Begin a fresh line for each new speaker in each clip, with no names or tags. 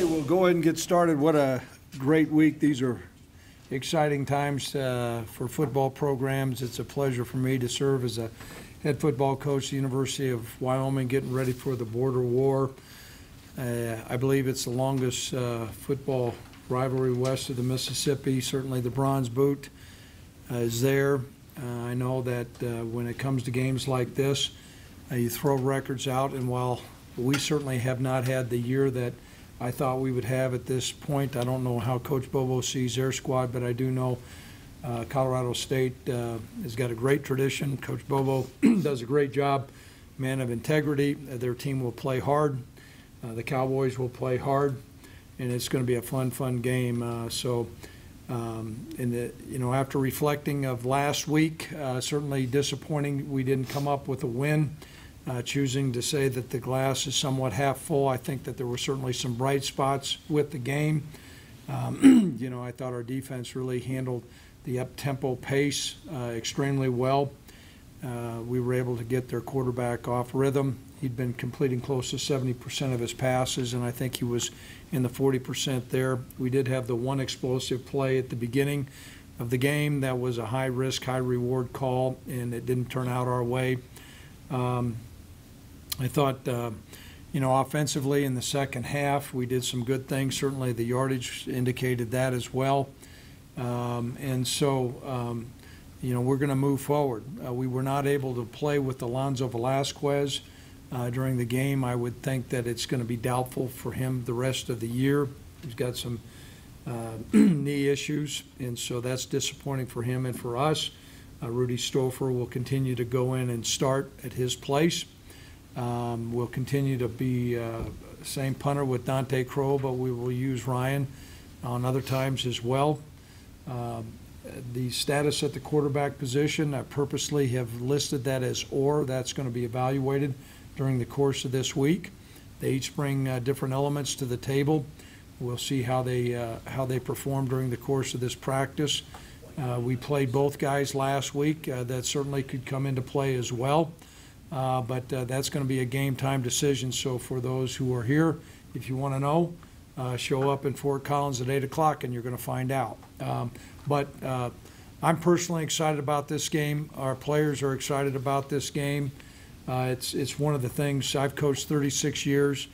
Okay, we'll go ahead and get started. What a great week. These are exciting times for football programs. It's a pleasure for me to serve as a head football coach at the University of Wyoming, getting ready for the border war. I believe it's the longest football rivalry west of the Mississippi. Certainly the Bronze Boot is there. I know that when it comes to games like this, you throw records out, and while we certainly have not had the year that I thought we would have at this point, I don't know how Coach Bobo sees their squad, but I do know Colorado State has got a great tradition. Coach Bobo does a great job, man of integrity. Their team will play hard. The Cowboys will play hard, and it's going to be a fun game. After reflecting of last week, certainly disappointing we didn't come up with a win. Choosing to say that the glass is somewhat half full. I think that there were certainly some bright spots with the game. I thought our defense really handled the up-tempo pace extremely well. We were able to get their quarterback off rhythm. He'd been completing close to 70% of his passes, and I think he was in the 40% there. We did have the one explosive play at the beginning of the game that was a high-risk, high-reward call, and it didn't turn out our way. I thought, offensively in the second half, we did some good things. Certainly the yardage indicated that as well. We're going to move forward. We were not able to play with Alonzo Velasquez during the game. I would think that it's going to be doubtful for him the rest of the year. He's got some knee issues, and so that's disappointing for him and for us. Rudy Stouffer will continue to go in and start at his place. We'll continue to be same punter with Dante Crow, but we will use Ryan on other times as well. The status at the quarterback position, I purposely have listed that as or. That's going to be evaluated during the course of this week. They each bring different elements to the table. We'll see how they perform during the course of this practice. We played both guys last week. That certainly could come into play as well. But that's going to be a game time decision. So for those who are here, if you want to know, show up in Fort Collins at 8 o'clock and you're going to find out. But I'm personally excited about this game. Our players are excited about this game. It's one of the things I've coached 36 years.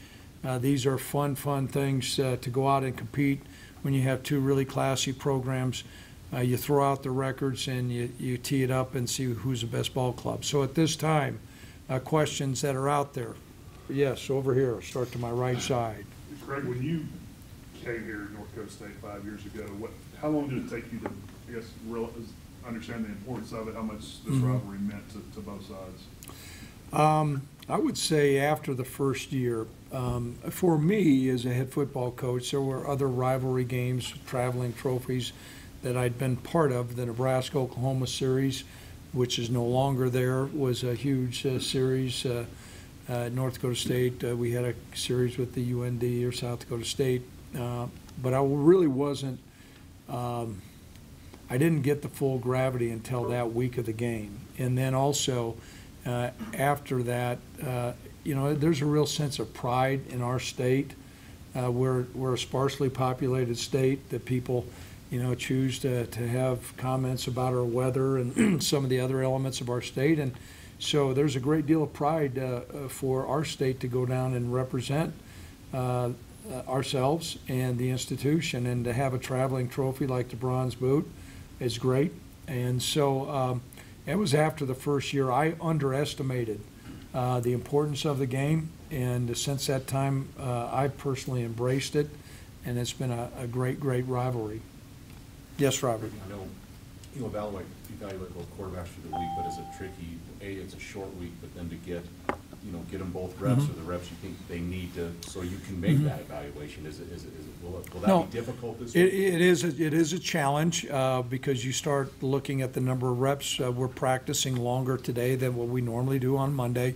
These are fun things to go out and compete when you have two really classy programs. You throw out the records and you tee it up and see who's the best ball club. So at this time, questions that are out there. Yes, over here. Start to my right side.
Greg, when you came here to North Dakota State 5 years ago, how long did it take you to, understand the importance of it, how much this rivalry meant to both sides?
I would say after the first year. For me, as a head football coach, there were other rivalry games, traveling trophies that I'd been part of. The Nebraska-Oklahoma series, which is no longer there, was a huge series. North Dakota State, we had a series with the UND or South Dakota State. But I really wasn't, I didn't get the full gravity until that week of the game. And then also, after that, there's a real sense of pride in our state. We're a sparsely populated state that people choose to have comments about our weather and some of the other elements of our state. And so there's a great deal of pride for our state to go down and represent ourselves and the institution, and to have a traveling trophy like the Bronze Boot is great. And so it was after the first year I underestimated the importance of the game, and since that time I've personally embraced it, and it's been a great rivalry. Yes, Robert.
I know, evaluate both quarterbacks for the week, but is it tricky? It's a short week, but then to get them both reps or the reps you think they need to, so you can make that evaluation. Will that be difficult this week?
It is a challenge because you start looking at the number of reps. We're practicing longer today than what we normally do on Monday.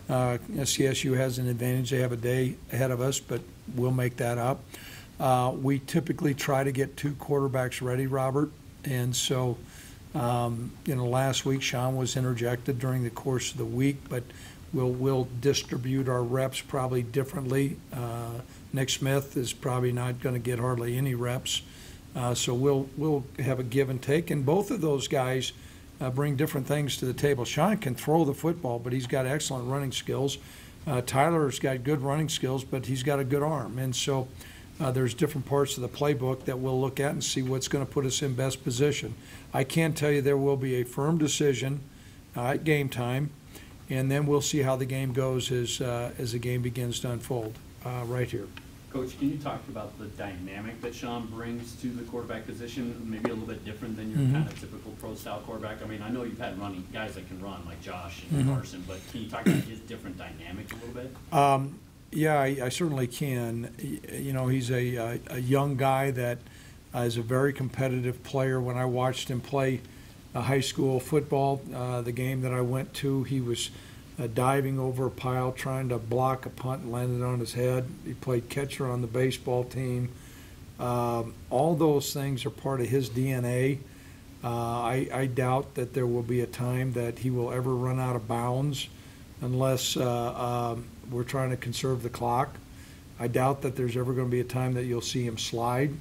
CSU has an advantage. They have a day ahead of us, but we'll make that up. We typically try to get two quarterbacks ready, Robert, and so last week Sean was interjected during the course of the week, but We'll distribute our reps probably differently. Nick Smith is probably not going to get hardly any reps. So we'll have a give and take. And both of those guys bring different things to the table. Sean can throw the football, but he's got excellent running skills. Tyler's got good running skills, but he's got a good arm. And so there's different parts of the playbook that we'll look at and see what's going to put us in best position. I can tell you there will be a firm decision at game time, and then we'll see how the game goes as the game begins to unfold right here.
Coach, can you talk about the dynamic that Sean brings to the quarterback position, maybe a little bit different than your kind of typical pro-style quarterback? I mean, I know you've had running guys that can run, like Josh and Carson, but can you talk about his different dynamic a little bit?
Yeah, I certainly can. You know, he's a young guy that is a very competitive player. When I watched him play high school football, the game that I went to, he was diving over a pile, trying to block a punt and landed on his head. He played catcher on the baseball team. All those things are part of his DNA. I doubt that there will be a time that he will ever run out of bounds unless we're trying to conserve the clock. I doubt that there's ever going to be a time that you'll see him slide.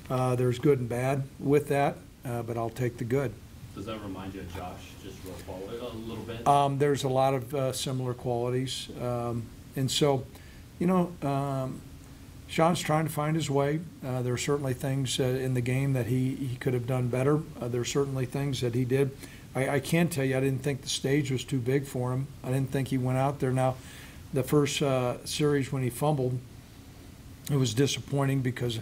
There's good and bad with that, but I'll take the good.
Does that remind you of Josh, just a little bit?
There's a lot of similar qualities. And so, you know, Sean's trying to find his way. There are certainly things in the game that he could have done better. There are certainly things that he did. I can tell you, I didn't think the stage was too big for him. I didn't think he went out there. Now, the first series when he fumbled, it was disappointing because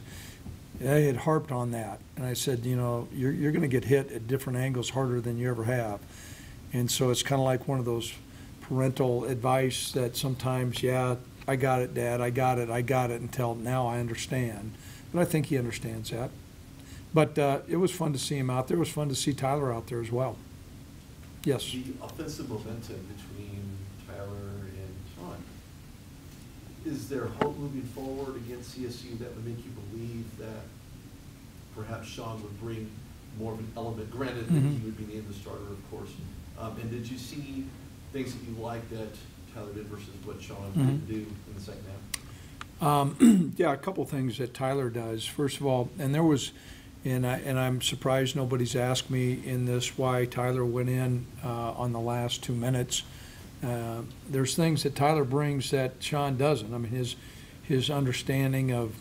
I had harped on that. And I said, you know, you're going to get hit at different angles harder than you ever have. And so it's kind of like one of those parental advice that sometimes, yeah, I got it, Dad, I got it, until now I understand. But I think he understands that. But it was fun to see him out there. It was fun to see Tyler out there as well. Yes?
The offensive momentum between Tyler and Sean, is there hope moving forward against CSU that would make you believe that perhaps Sean would bring more of an element, granted that he would be named the starter, of course. And did you see things that you liked that Tyler did versus what Sean didn't do in the second half?
Yeah, a couple things that Tyler does. First of all, and there was, and I'm surprised nobody's asked me in this why Tyler went in on the last 2 minutes. There's things that Tyler brings that Sean doesn't. I mean, his understanding of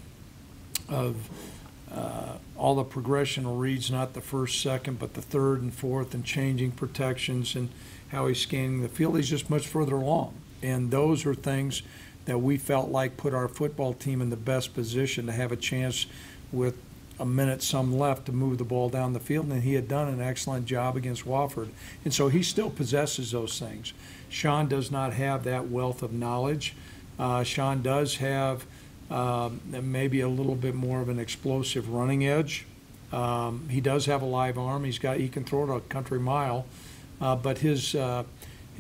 all the progressional reads, not the first, second, but the third and fourth, and changing protections and how he's scanning the field. He's just much further along. And those are things that we felt like put our football team in the best position to have a chance with a minute some left to move the ball down the field. And he had done an excellent job against Wofford. And so he still possesses those things. Sean does not have that wealth of knowledge. Sean does have maybe a little bit more of an explosive running edge. He does have a live arm. He can throw it a country mile, but his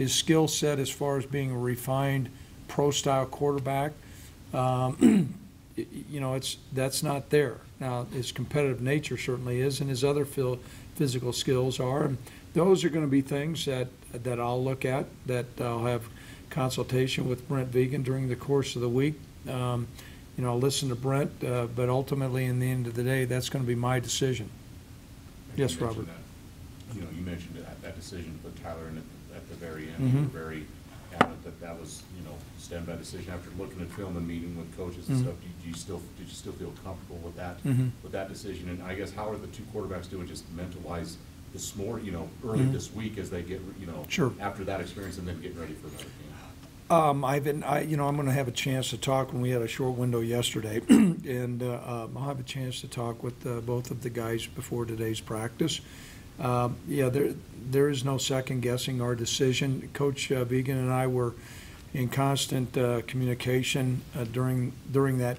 skill set as far as being a refined pro-style quarterback, you know, that's not there. Now, his competitive nature certainly is, and his other physical skills are. And those are going to be things that I'll look at, that I'll have consultation with Brent Vegan during the course of the week. You know, I'll listen to Brent, but ultimately, in the end of the day, that's going to be my decision. Yes, Robert.
You know, you mentioned that decision to put Tyler in at the very end. You were very adamant that was, you know, stand by decision after looking at film and meeting with coaches and stuff. Did you still feel comfortable with that decision? And I guess how are the two quarterbacks doing just mental-wise this morning, you know, early this week as they get, you know, after that experience and then getting ready for another game?
You know, I'm going to have a chance to talk when we had a short window yesterday, and I'll have a chance to talk with both of the guys before today's practice. Yeah, there is no second guessing our decision. Coach Vegan and I were in constant communication during that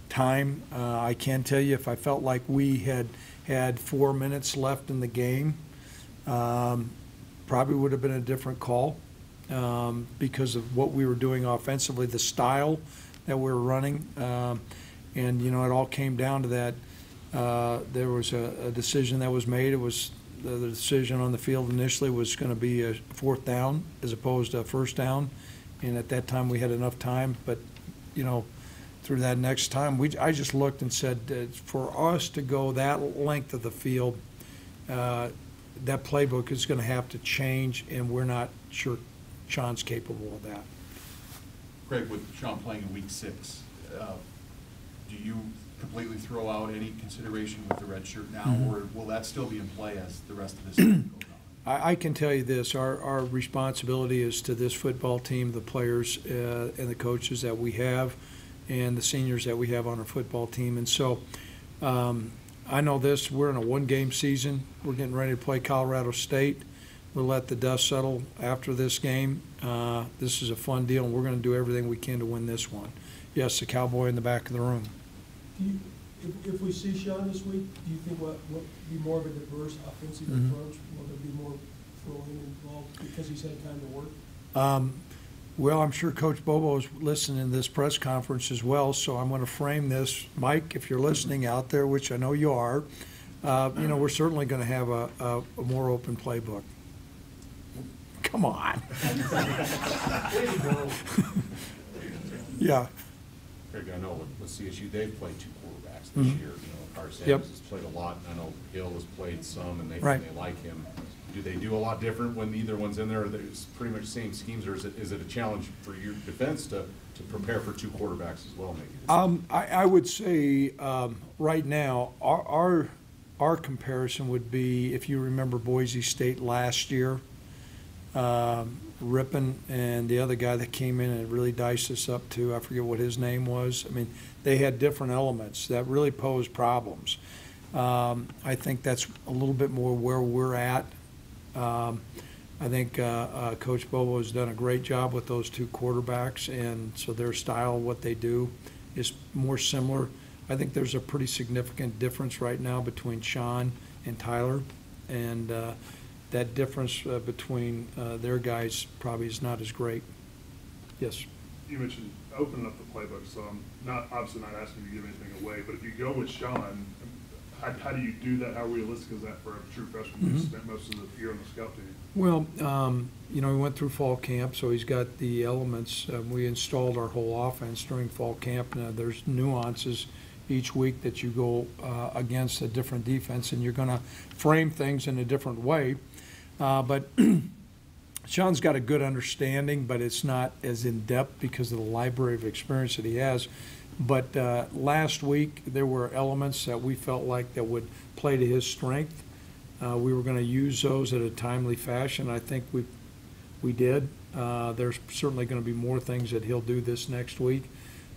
time. I can tell you, if I felt like we had 4 minutes left in the game, probably would have been a different call. Because of what we were doing offensively, the style that we were running. And, you know, it all came down to that. There was a decision that was made. It was the decision on the field initially was going to be a fourth down as opposed to a first down. And at that time, we had enough time. But, you know, through that next time, I just looked and said, for us to go that length of the field, that playbook is going to have to change, and we're not sure Sean's capable of that.
Craig, with Sean playing in week 6, do you completely throw out any consideration with the red shirt now, or will that still be in play as the rest of this season goes on?
I can tell you this, our responsibility is to this football team, the players and the coaches that we have, and the seniors that we have on our football team. And so I know this, we're in a one-game season. We're getting ready to play Colorado State. We'll let the dust settle after this game. This is a fun deal, and we're going to do everything we can to win this one. Yes, the Cowboy in the back of the room.
If we see Sean this week, do you think what be more of a diverse offensive approach? Will there be more throwing involved because he's had time to work?
Well, I'm sure Coach Bobo is listening to this press conference as well, so I'm going to frame this. Mike, if you're listening out there, which I know you are, you know, we're certainly going to have a more open playbook. Come on. Yeah.
Craig, I know with CSU, they've played 2 quarterbacks this year. You know, Carson
Yep.
has played a lot, and I know Hill has played some, and they
Right.
like him. Do they do a lot different when either one's in there, or it's pretty much the same schemes, or is it a challenge for your defense to prepare for 2 quarterbacks as well, maybe?
I would say right now, our comparison would be, if you remember Boise State last year, Rippon and the other guy that came in and really diced us up too, I forget what his name was. I mean, they had different elements that really posed problems. I think that's a little bit more where we're at. I think Coach Bobo has done a great job with those 2 quarterbacks, and so their style, what they do, is more similar. I think there's a pretty significant difference right now between Sean and Tyler, and that difference between their guys probably is not as great. Yes.
You mentioned opening up the playbook, so I'm obviously not asking you to give anything away, but if you go with Sean, how do you do that? How realistic is that for a true freshman who spent most of the year on the scout team?
Well, you know, he went through fall camp, so he's got the elements. We installed our whole offense during fall camp. Now, there's nuances each week that you go against a different defense, and you're going to frame things in a different way. But Sean's got a good understanding, but it's not as in-depth because of the library of experience that he has. But last week, there were elements that we felt like that would play to his strength. We were going to use those in a timely fashion. I think we did. There's certainly going to be more things that he'll do this next week.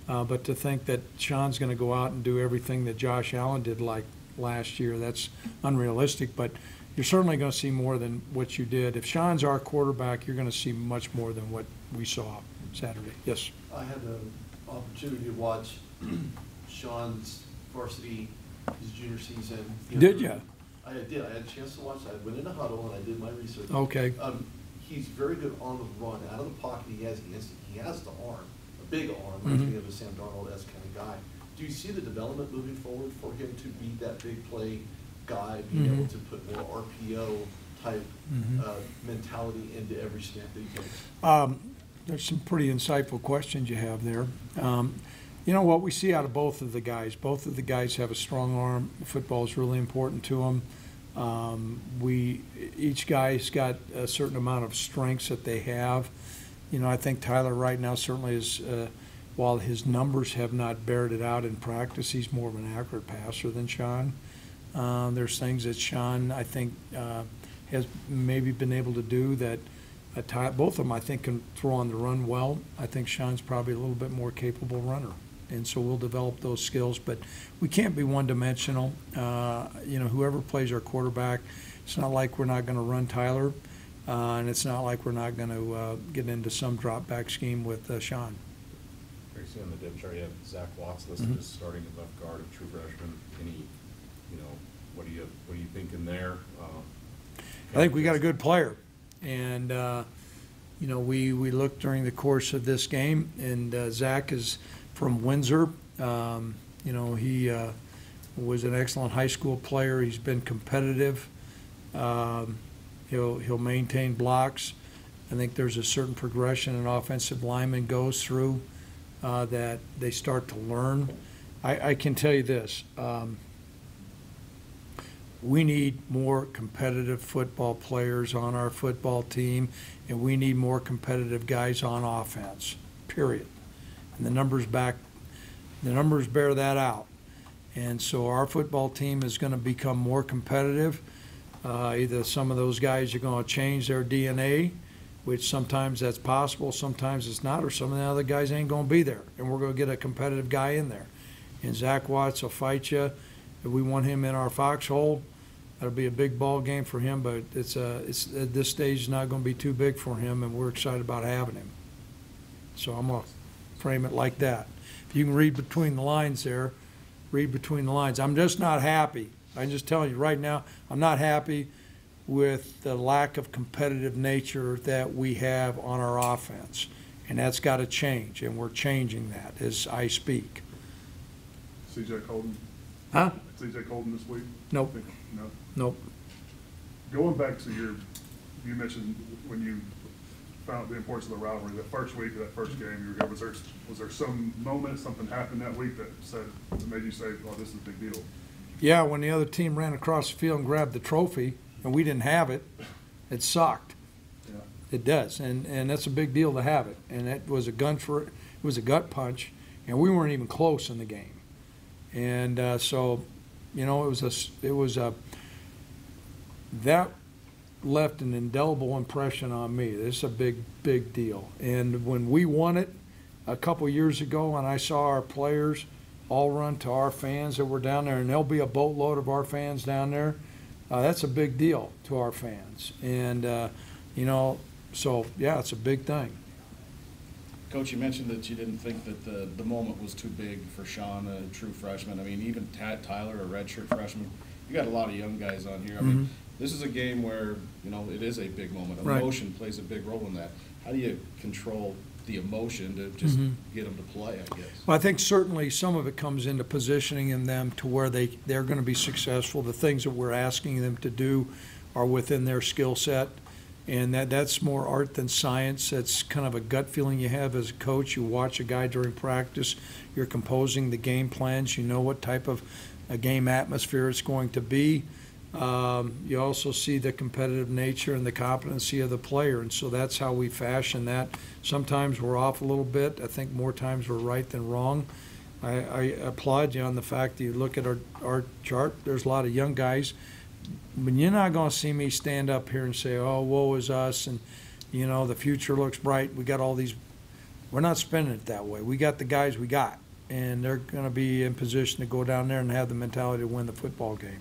But to think that Sean's going to go out and do everything that Josh Allen did like last year, that's unrealistic. But you're certainly going to see more than what you did. If Sean's our quarterback, you're going to see much more than what we saw Saturday. Yes.
I had the opportunity to watch Sean's varsity, his junior season.
Did you?
I did. I had a chance to watch. I went in a huddle and I did my research.
Okay.
He's very good on the run. Out of the pocket, he has the instinct. He has the arm, a big arm, like of a Sam Darnold-esque kind of guy. Do you see the development moving forward for him to be that big play guy, being able to put more RPO type mentality into every snap that he takes?
There's some pretty insightful questions you have there. You know what we see out of both of the guys. Both of the guys have a strong arm. Football is really important to them. Each guy's got a certain amount of strengths that they have. You know, I think Tyler right now certainly is, while his numbers have not bared it out in practice, he's more of an accurate passer than Sean. There's things that Sean, I think, has maybe been able to do that both of them, I think, can throw on the run well. I think Sean's probably a little bit more capable runner. And so we'll develop those skills. But we can't be one-dimensional. You know, whoever plays our quarterback, it's not like we're not going to run Tyler, and it's not like we're not going to get into some drop-back scheme with Sean.
Very soon on the depth chart, you have Zach Watts listed as starting at left guard, a true freshman. What are you thinking there?
I think we got a good player. And, you know, we looked during the course of this game, and Zach is from Windsor. You know, he was an excellent high school player. He's been competitive. He'll maintain blocks. I think there's a certain progression an offensive lineman goes through that they start to learn. I can tell you this. We need more competitive football players on our football team, and we need more competitive guys on offense, period. And the numbers bear that out. And so our football team is going to become more competitive. Either some of those guys are going to change their DNA, which sometimes that's possible, sometimes it's not, or some of the other guys ain't going to be there, and we're going to get a competitive guy in there. And Zach Watts will fight you. If we want him in our foxhole, that'll be a big ball game for him, but it's at this stage it's not going to be too big for him, and we're excited about having him. So I'm going to frame it like that. If you can read between the lines there, read between the lines. I'm just not happy. I'm just telling you right now, I'm not happy with the lack of competitive nature that we have on our offense, and that's got to change, and we're changing that as I speak.
C.J. Colton?
Huh?
C.J. Colton this week?
Nope.
No?
Nope.
Going back to you mentioned when you found the importance of the rivalry, the first week of that first game you were here, was there some moment, something happened that week that made you say, oh, this is a big deal?
Yeah, when the other team ran across the field and grabbed the trophy, and we didn't have it, it sucked.
Yeah.
It does, and that's a big deal to have it. And it was a gut punch, and we weren't even close in the game. And so, you know, that left an indelible impression on me. This is a big deal. And when we won it a couple years ago, and I saw our players all run to our fans that were down there, and there'll be a boatload of our fans down there, that's a big deal to our fans. And, you know, so, yeah, it's a big thing.
Coach, you mentioned that you didn't think that the moment was too big for Sean, a true freshman. I mean, even Tyler, a redshirt freshman, you got a lot of young guys on here. I mean, this is a game where, you know, it is a big moment. Emotion plays a big role in that. How do you control the emotion to just get them to play, I guess?
Well, I think certainly some of it comes into positioning in them to where they're going to be successful. The things that we're asking them to do are within their skill set. And that's more art than science. That's kind of a gut feeling you have as a coach. You watch a guy during practice. You're composing the game plans. You know what type of a game atmosphere it's going to be. You also see the competitive nature and the competency of the player. And so that's how we fashion that. Sometimes we're off a little bit. I think more times we're right than wrong. I applaud you on the fact that you look at our chart. There's a lot of young guys. But you're not going to see me stand up here and say, oh, woe is us, and, you know, the future looks bright. We got all these. We're not spending it that way. We got the guys we got, and they're going to be in position to go down there and have the mentality to win the football game.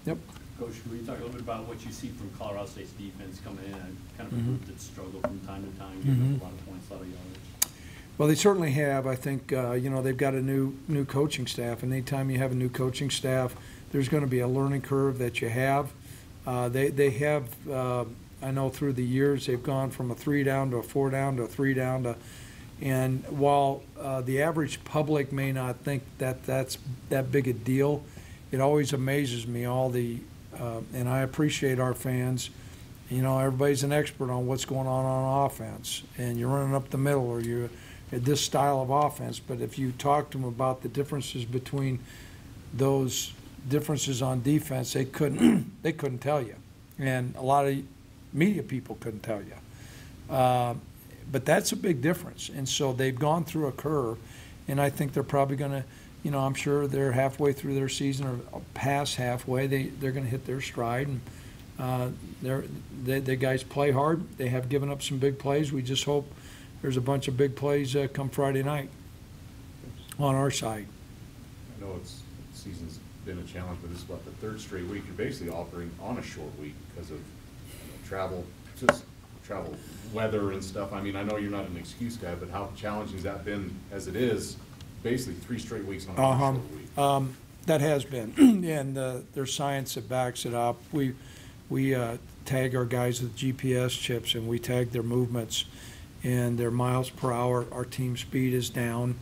Yep.
Coach, will you talk a little bit about what you see from Colorado State's defense coming in and kind of a group that struggle from time to time, giving up a lot of points, a lot of yardage?
Well, they certainly have. I think, you know, they've got a new coaching staff, and anytime you have a new coaching staff, there's going to be a learning curve that you have. They have, I know through the years, they've gone from a 3 down to a 4 down to a 3 down to, and while the average public may not think that that's that big a deal, it always amazes me and I appreciate our fans. You know, everybody's an expert on what's going on offense, and you're running up the middle or you're at this style of offense, but if you talk to them about the differences between those differences on defense, they couldn't tell you, and a lot of media people couldn't tell you. But that's a big difference, and so they've gone through a curve, and I think they're probably going to, you know, I'm sure they're halfway through their season or past halfway. They're going to hit their stride, and the guys play hard. They have given up some big plays. We just hope there's a bunch of big plays come Friday night on our side.
I know season's been a challenge, but this is what, the third straight week you're basically offering on a short week because of travel weather and stuff. I mean, I know you're not an excuse guy, but how challenging has that been as it is basically 3 straight weeks on a short week?
That has been, and there's science that backs it up. We tag our guys with GPS chips, and we tag their movements and their miles per hour. Our team speed is down.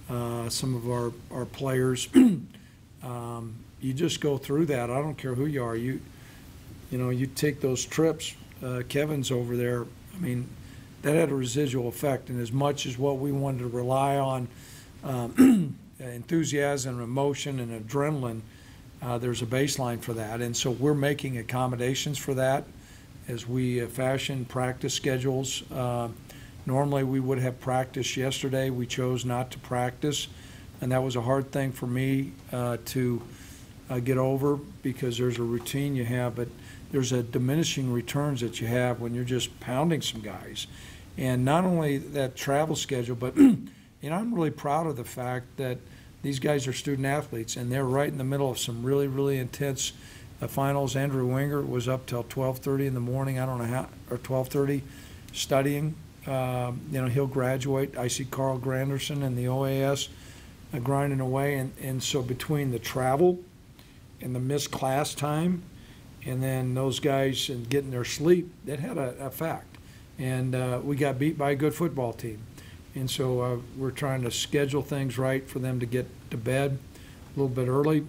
Some of our players, you just go through that. I don't care who you are. You you know, you take those trips, Kevin's over there, I mean, that had a residual effect. And as much as what we wanted to rely on enthusiasm, emotion, and adrenaline, there's a baseline for that. And so we're making accommodations for that as we fashion practice schedules. Normally, we would have practice yesterday. We chose not to practice, and that was a hard thing for me to get over, because there's a routine you have, but there's a diminishing returns that you have when you're just pounding some guys. And not only that travel schedule, but you know, I'm really proud of the fact that these guys are student athletes, and they're right in the middle of some really, really intense finals. Andrew Winger was up till 12:30 in the morning, I don't know how, or 12:30, studying. You know, he'll graduate. I see Carl Granderson and the OAS grinding away, and so between the travel and the missed class time, and then those guys and getting their sleep, that had an effect. And we got beat by a good football team. And so we're trying to schedule things right for them to get to bed a little bit early.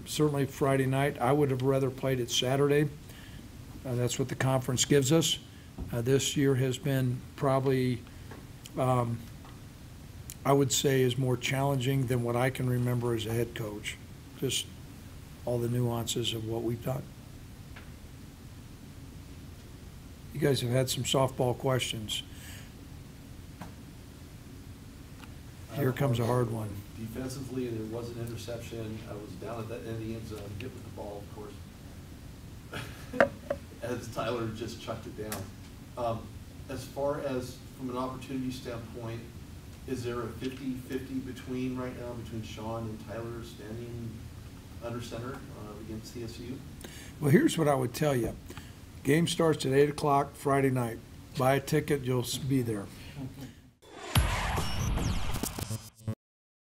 Certainly Friday night, I would have rather played it Saturday. That's what the conference gives us. This year has been probably, I would say, is more challenging than what I can remember as a head coach. Just all the nuances of what we've done. You guys have had some softball questions. Here comes a hard one.
Defensively, there was an interception. I was down at the end of the end zone, hit with the ball, of course, as Tyler just chucked it down. As far as from an opportunity standpoint, is there a 50-50 between right now, between Sean and Tyler standing under center against CSU?
Well, here's what I would tell you. Game starts at 8 o'clock Friday night. Buy a ticket, you'll be there.